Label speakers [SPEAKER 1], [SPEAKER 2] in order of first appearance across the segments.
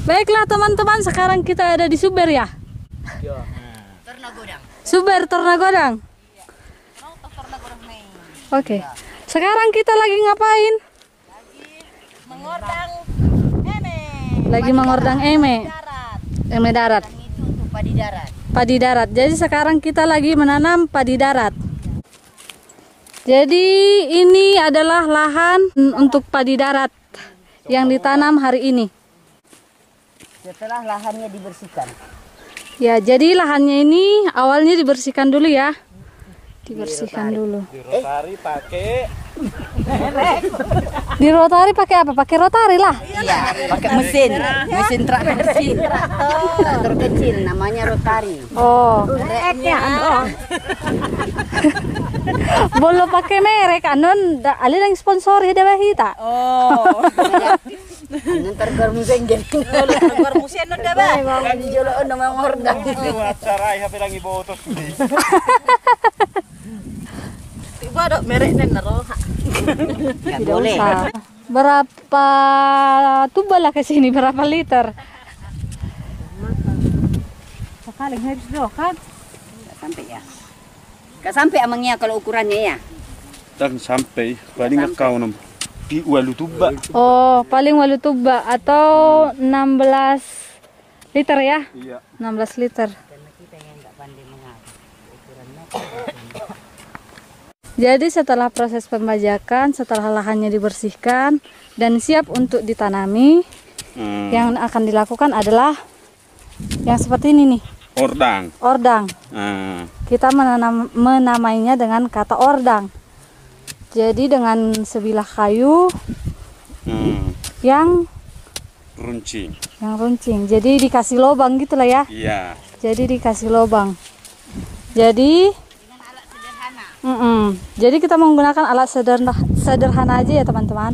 [SPEAKER 1] Baiklah teman-teman, sekarang kita ada di Suber ya?
[SPEAKER 2] Tornagodang.
[SPEAKER 1] Suber Tornagodang. Oke. Sekarang kita lagi ngapain?
[SPEAKER 2] Mengordang eme.
[SPEAKER 1] Lagi mengordang eme.
[SPEAKER 2] Darat.
[SPEAKER 1] Eme darat.
[SPEAKER 2] Dan itu untuk padi darat.
[SPEAKER 1] Padi darat. Jadi sekarang kita lagi menanam padi darat. Jadi ini adalah lahan untuk padi darat yang ditanam hari ini.
[SPEAKER 2] Setelah lahannya dibersihkan.
[SPEAKER 1] Ya, jadi lahannya ini awalnya dibersihkan dulu ya. Dibersihkan dulu.
[SPEAKER 3] Di rotari pakai
[SPEAKER 1] Di rotari pakai apa? Pakai rotari lah.
[SPEAKER 2] Iya, pakai mesin traktor kecil namanya rotari.
[SPEAKER 1] Oh.
[SPEAKER 2] Mereknya
[SPEAKER 1] Belum pakai merek anon ali yang sponsori dah bahita.
[SPEAKER 2] Oh. Ntar garmusen jadi. Garmusen udah bah. Di joloan nama ngordang.
[SPEAKER 3] acara HP lagi botos.
[SPEAKER 2] Tiba dok mereknya naroh. Enggak
[SPEAKER 1] Tidak usah. Berapa tubal lah ke sini? Berapa liter? Sekali habis doh kan?
[SPEAKER 2] Enggak sampai ya. Enggak sampai amangnya kalau ukurannya ya.
[SPEAKER 3] Dan sampai paling kau nom di walu tuba.
[SPEAKER 1] Oh, paling walu tuba atau 16 liter ya?
[SPEAKER 3] Iya.
[SPEAKER 1] 16 liter. Jadi setelah proses pembajakan, setelah lahannya dibersihkan dan siap untuk ditanami, yang akan dilakukan adalah yang seperti ini nih,
[SPEAKER 3] Ordang.
[SPEAKER 1] ordang. Kita menamainya dengan kata ordang. Jadi dengan sebilah kayu yang
[SPEAKER 3] Runcing.
[SPEAKER 1] runcing. Jadi dikasih lubang gitu lah ya.
[SPEAKER 3] Iya.
[SPEAKER 1] Jadi dikasih lubang. Jadi jadi kita menggunakan alat sederhana aja ya teman-teman.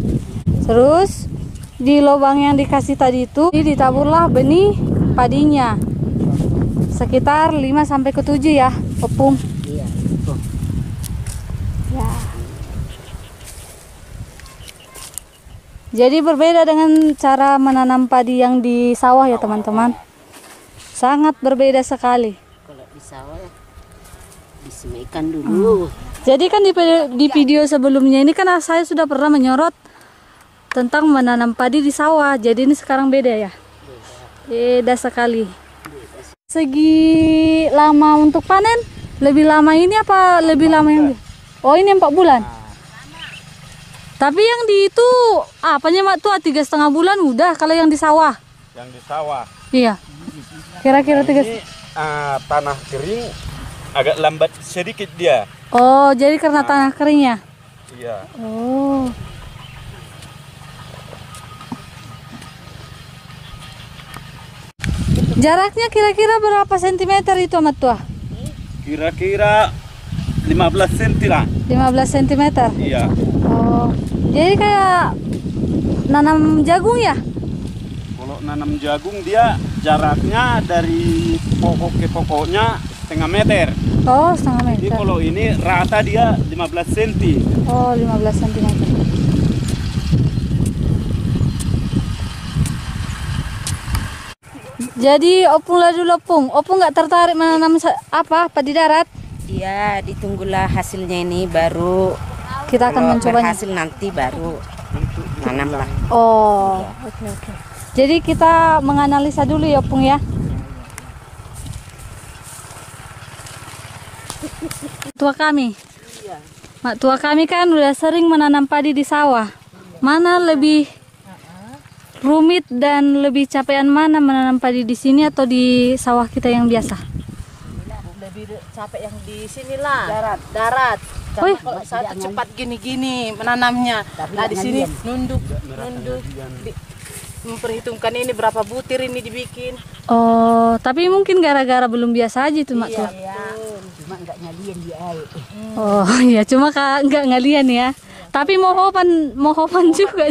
[SPEAKER 1] Terus di lubang yang dikasih tadi itu ditaburlah benih padinya. Sekitar 5 sampai ke 7 ya, Opung.
[SPEAKER 2] Iya.
[SPEAKER 1] Ya. Jadi berbeda dengan cara menanam padi yang di sawah ya teman-teman. Sangat berbeda sekali.
[SPEAKER 2] Kalau di sawah disemaikan dulu.
[SPEAKER 1] Jadi kan di video sebelumnya ini kan saya sudah pernah menyorot tentang menanam padi di sawah. Jadi ini sekarang beda ya. Beda sekali. Segi lama untuk panen, lebih lama ini apa lebih lama yang Oh, ini 4 bulan. Tapi yang di itu apanya mak tuh 3,5 bulan udah kalau yang di sawah.
[SPEAKER 3] Yang di sawah.
[SPEAKER 1] Iya. Kira-kira 3.
[SPEAKER 3] Ini tanah kering agak lambat sedikit dia.
[SPEAKER 1] Oh, jadi karena tanah keringnya.
[SPEAKER 3] Iya.
[SPEAKER 1] Oh. Jaraknya kira-kira berapa sentimeter itu amat tua?
[SPEAKER 3] Kira-kira 15 cm lah.
[SPEAKER 1] 15 sentimeter.
[SPEAKER 3] Iya.
[SPEAKER 1] Oh. Jadi kayak nanam jagung ya?
[SPEAKER 3] Kalau nanam jagung dia jaraknya dari pokok ke pokoknya setengah meter.
[SPEAKER 1] Oh, setengah
[SPEAKER 3] Jadi
[SPEAKER 1] meter.
[SPEAKER 3] kalau ini rata dia 15 cm.
[SPEAKER 1] Oh, 15 sentimeter. Jadi Opung lah dulu Opung nggak tertarik menanam padi darat?
[SPEAKER 2] Iya, ditunggulah hasilnya ini baru
[SPEAKER 1] Kita akan mencobanya.
[SPEAKER 2] berhasil nanti baru nanam lah.
[SPEAKER 1] Oh, oke. Jadi kita menganalisa dulu ya Opung ya. Tua kami. Mak tua kami kan udah sering menanam padi di sawah. Mana lebih rumit dan lebih capean mana menanam padi di sini atau di sawah kita yang biasa?
[SPEAKER 4] Lebih capek yang di sinilah.
[SPEAKER 2] Darat.
[SPEAKER 1] Oh, iya?
[SPEAKER 4] Kalau saya cepat gini-gini menanamnya. Nah di sini nunduk. Memperhitungkan ini berapa butir ini dibikin.
[SPEAKER 1] Oh, tapi mungkin gara-gara belum biasa aja itu mak tua.
[SPEAKER 2] Cuma enggak nyalian di air.
[SPEAKER 1] Oh iya, cuma nggak ngalian ya. Tapi mohopan juga.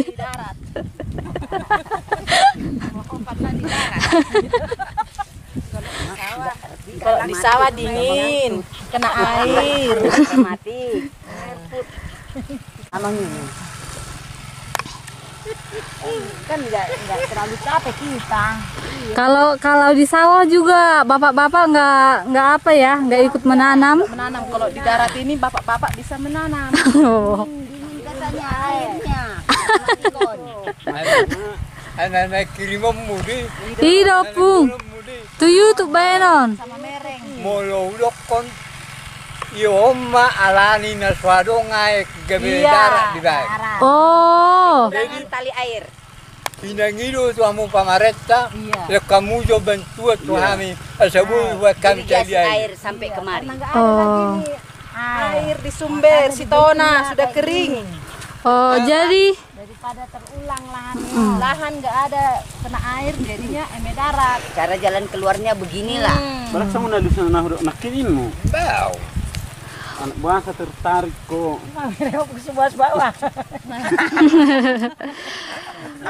[SPEAKER 4] Kalau di sawah dingin, kena air.
[SPEAKER 2] Mati. Amang ini. Kan nggak terlalu capek kita.
[SPEAKER 1] Kalau di sawah juga bapak-bapak nggak apa ya, nggak ikut menanam.
[SPEAKER 4] Menanam kalau di darat ini bapak-bapak bisa menanam.
[SPEAKER 1] Oh.
[SPEAKER 2] Dingin katanya airnya.
[SPEAKER 5] Anak-anak kiriman mudi.
[SPEAKER 1] Iya Pung. To YouTube bayanon.
[SPEAKER 4] Sama mereng.
[SPEAKER 5] Molo dokon. Iyo ma alani na swado ngai gabe darat di baik.
[SPEAKER 1] Oh.
[SPEAKER 2] Dengan tali air.
[SPEAKER 5] Pinangido tu amu pamaretta. Ya kamu jo bantu tu kami. Asabu buat kami
[SPEAKER 2] Irigasi
[SPEAKER 5] jadi
[SPEAKER 2] air sampai kemari.
[SPEAKER 1] Oh.
[SPEAKER 4] Air di sumber Sitona sudah kering.
[SPEAKER 1] Oh, jadi
[SPEAKER 4] Daripada terulang lahan nggak ada kena air jadinya eme darat.
[SPEAKER 2] Cara jalan keluarnya beginilah.
[SPEAKER 3] Berasa mau nadi sana nak kirimmu.
[SPEAKER 5] bau.
[SPEAKER 3] Anak bahasa tertarik kok.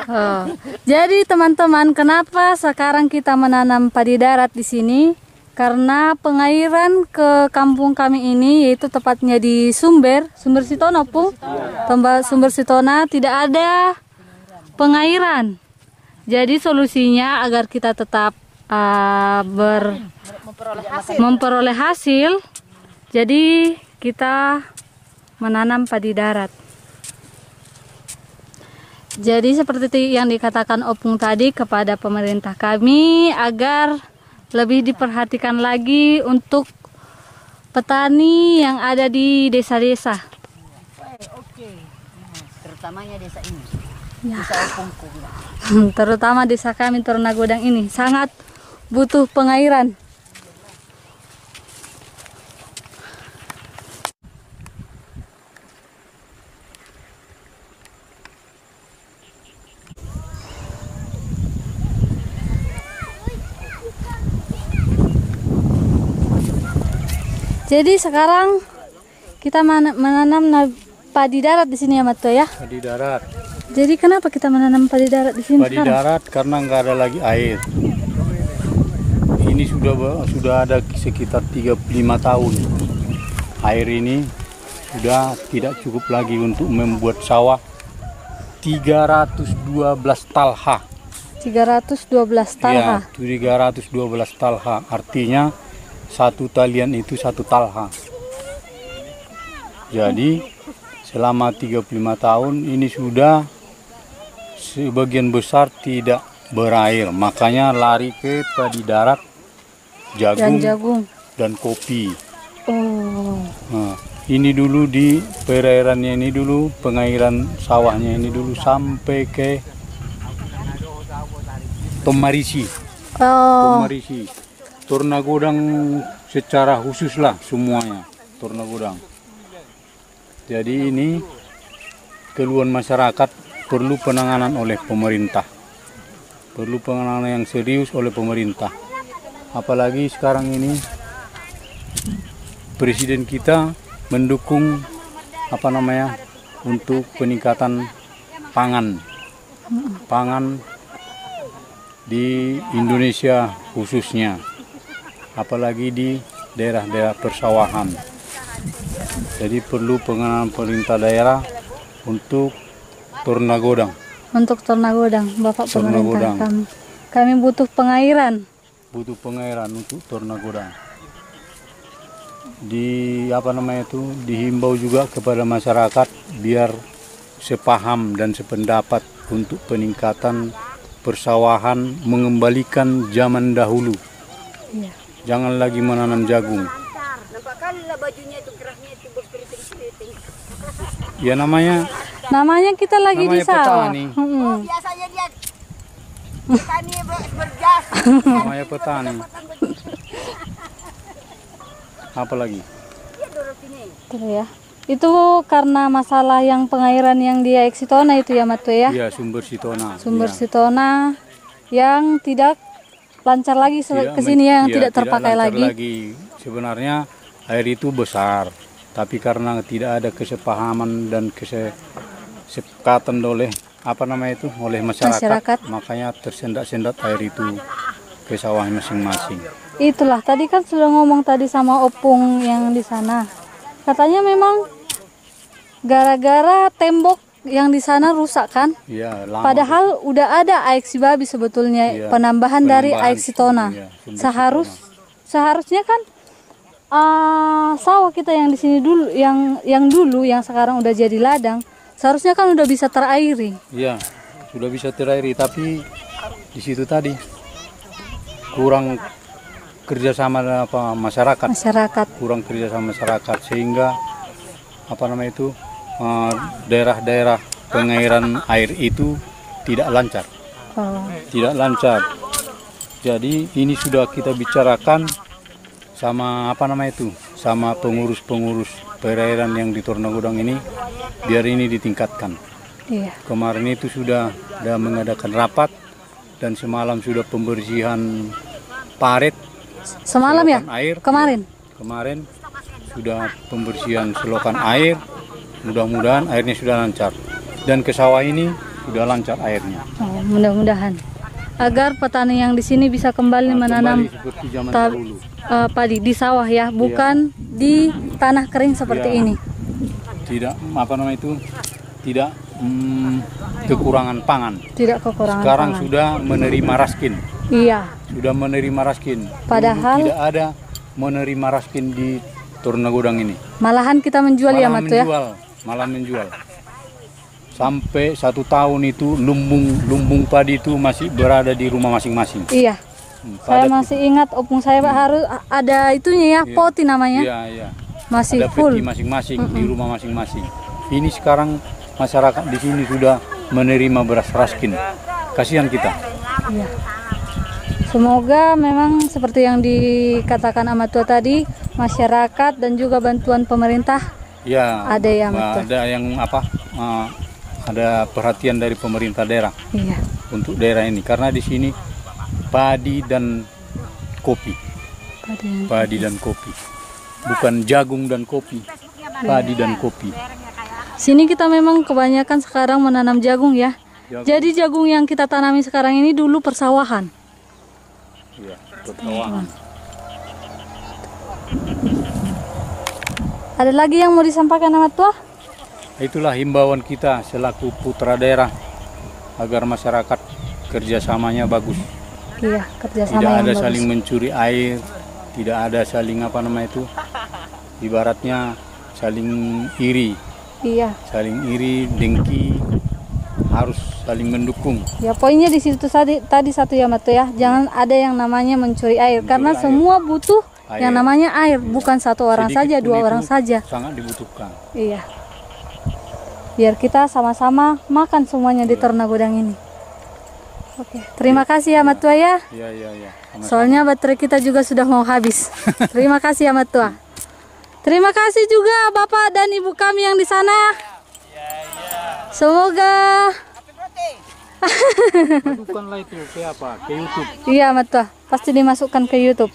[SPEAKER 1] Oh. Jadi teman-teman, kenapa sekarang kita menanam padi darat di sini? Karena pengairan ke kampung kami ini, yaitu tepatnya di Sumber Sitona, Pung. Sumber Sitona tidak ada pengairan. Jadi solusinya agar kita tetap memperoleh hasil. Jadi kita menanam padi darat. Jadi seperti yang dikatakan Opung tadi kepada pemerintah kami agar lebih diperhatikan lagi untuk petani yang ada di desa-desa.
[SPEAKER 2] Terutamanya desa ini.
[SPEAKER 1] Ya.
[SPEAKER 2] Desa Opungku.
[SPEAKER 1] Terutama desa kami Tornagodang ini sangat butuh pengairan. Jadi sekarang kita menanam padi darat di sini ya, Mato ya.
[SPEAKER 6] Padi darat.
[SPEAKER 1] Jadi kenapa kita menanam padi darat di sini
[SPEAKER 6] Padi
[SPEAKER 1] sekarang?
[SPEAKER 6] darat karena nggak ada lagi air. Ini sudah ada sekitar 35 tahun. Air ini sudah tidak cukup lagi untuk membuat sawah 312 talha.
[SPEAKER 1] 312 talha.
[SPEAKER 6] Ya, 312 talha. Artinya satu talian itu satu talha. Jadi selama 35 tahun ini sudah sebagian besar tidak berair. Makanya lari ke padi darat, jagung, dan kopi.
[SPEAKER 1] Oh.
[SPEAKER 6] Nah, ini dulu di perairannya ini dulu, pengairan sawahnya ini dulu sampai ke Tomarisi.
[SPEAKER 1] Oh.
[SPEAKER 6] Tomarisi. Tornagodang secara khusus lah semuanya, Tornagodang. Jadi ini keluhan masyarakat perlu penanganan oleh pemerintah. Perlu penanganan yang serius oleh pemerintah. Apalagi sekarang ini Presiden kita mendukung untuk peningkatan pangan di Indonesia khususnya. Apalagi di daerah-daerah persawahan. Jadi perlu pengenalan pemerintah daerah untuk Tornagodang.
[SPEAKER 1] Untuk Tornagodang, Bapak pemerintah
[SPEAKER 6] Tornagodang.
[SPEAKER 1] kami butuh pengairan.
[SPEAKER 6] Butuh pengairan untuk Tornagodang. Dihimbau juga kepada masyarakat biar sepaham dan sependapat untuk peningkatan persawahan, mengembalikan zaman dahulu.
[SPEAKER 1] Iya.
[SPEAKER 6] Jangan lagi menanam jagung.
[SPEAKER 2] Nampak kali lah bajunya itu gerahnya itu berkeriting-keriting.
[SPEAKER 6] Ya namanya
[SPEAKER 1] Kita lagi di sawah.
[SPEAKER 6] petani.
[SPEAKER 2] Biasanya dia petani berjas.
[SPEAKER 6] Namanya petani. Apa lagi?
[SPEAKER 1] Tuh ya. Itu karena masalah yang pengairan yang di Sitona itu ya, Mato ya.
[SPEAKER 6] Iya, Sumber Sitona.
[SPEAKER 1] Sumber
[SPEAKER 6] Ya.
[SPEAKER 1] Sitona yang tidak lancar lagi ke sini ya, yang tidak terpakai
[SPEAKER 6] lancar
[SPEAKER 1] lagi.
[SPEAKER 6] Sebenarnya air itu besar, tapi karena tidak ada kesepahaman dan kesepakatan oleh oleh masyarakat, makanya tersendat-sendat air itu ke sawah masing-masing.
[SPEAKER 1] Itulah tadi kan sudah ngomong tadi sama Opung yang di sana. Katanya memang gara-gara tembok yang di sana rusak kan?
[SPEAKER 6] Iya, lama.
[SPEAKER 1] Padahal udah ada air Sibabi sebetulnya,
[SPEAKER 6] Iya,
[SPEAKER 1] penambahan dari air Sitona.
[SPEAKER 6] iya, sumber
[SPEAKER 1] Seharusnya kan sawah kita yang di sini dulu, yang sekarang udah jadi ladang, seharusnya kan udah bisa terairi.
[SPEAKER 6] Iya, sudah bisa terairi, tapi di situ tadi kurang kerjasama masyarakat. Kurang kerjasama masyarakat sehingga daerah-daerah pengairan air itu tidak lancar. Tidak lancar. Jadi ini sudah kita bicarakan sama sama pengurus-pengurus perairan yang di Tornagodang ini, biar ini ditingkatkan.
[SPEAKER 1] Iya.
[SPEAKER 6] Kemarin itu sudah mengadakan rapat dan semalam sudah pembersihan parit.
[SPEAKER 1] Semalam ya?
[SPEAKER 6] Air.
[SPEAKER 1] Kemarin
[SPEAKER 6] sudah pembersihan selokan air. Mudah-mudahan airnya sudah lancar. Dan ke sawah ini sudah lancar airnya.
[SPEAKER 1] Oh, mudah-mudahan. Agar petani yang di sini bisa kembali menanam
[SPEAKER 6] seperti zaman dahulu.
[SPEAKER 1] Padi di sawah ya, bukan di tanah kering seperti ini.
[SPEAKER 6] Tidak tidak kekurangan pangan.
[SPEAKER 1] Tidak kekurangan
[SPEAKER 6] Sekarang
[SPEAKER 1] pangan.
[SPEAKER 6] sudah menerima raskin.
[SPEAKER 1] Iya.
[SPEAKER 6] Sudah menerima raskin.
[SPEAKER 1] Padahal
[SPEAKER 6] dulu tidak ada menerima raskin di Tornagodang ini.
[SPEAKER 1] Malahan kita menjual ya, Matu ya.
[SPEAKER 6] Malah menjual. Sampai 1 tahun itu lumbung padi itu masih berada di rumah masing-masing.
[SPEAKER 1] Iya. Saya masih ingat opung saya harus ada itunya ya, poti namanya.
[SPEAKER 6] Iya.
[SPEAKER 1] Masih
[SPEAKER 6] ada
[SPEAKER 1] full.
[SPEAKER 6] peti masing-masing di rumah masing-masing. Ini sekarang masyarakat di sini sudah menerima beras raskin. Kasihan kita.
[SPEAKER 1] Iya. Semoga memang seperti yang dikatakan Amatua tadi, masyarakat dan juga bantuan pemerintah
[SPEAKER 6] Ya.
[SPEAKER 1] ada yang betul.
[SPEAKER 6] Ada yang ada perhatian dari pemerintah daerah.
[SPEAKER 1] Iya.
[SPEAKER 6] Untuk daerah ini karena di sini padi dan kopi. Padi dan kopi. Bukan jagung dan kopi. Padi dan kopi.
[SPEAKER 1] Sini kita memang kebanyakan sekarang menanam jagung ya. Jadi jagung yang kita tanami sekarang ini dulu persawahan.
[SPEAKER 6] Iya, persawahan.
[SPEAKER 1] Ada lagi yang mau disampaikan sama Tua?
[SPEAKER 6] Itulah himbauan kita selaku putra daerah agar masyarakat kerjasamanya bagus.
[SPEAKER 1] Iya, kerjasama
[SPEAKER 6] Tidak
[SPEAKER 1] yang
[SPEAKER 6] ada
[SPEAKER 1] bagus.
[SPEAKER 6] saling mencuri air, tidak ada saling ibaratnya saling iri.
[SPEAKER 1] Iya.
[SPEAKER 6] Saling iri, dengki, harus saling mendukung.
[SPEAKER 1] Ya poinnya di situ tadi satu ya Matu ya. Jangan ada yang namanya mencuri air karena semua butuh yang namanya air, bukan satu orang saja, dua orang saja.
[SPEAKER 6] Sangat dibutuhkan.
[SPEAKER 1] Iya. Biar kita sama-sama makan semuanya di Tornagodang ini. Oke, terima kasih ya Matua ya.
[SPEAKER 6] Iya. Sama-sama.
[SPEAKER 1] Soalnya baterai kita juga sudah mau habis. Terima kasih ya Matua. Terima kasih juga Bapak dan Ibu kami yang di sana. Semoga
[SPEAKER 6] Masukkanlah itu ke YouTube.
[SPEAKER 1] iya Matua, pasti dimasukkan ke YouTube.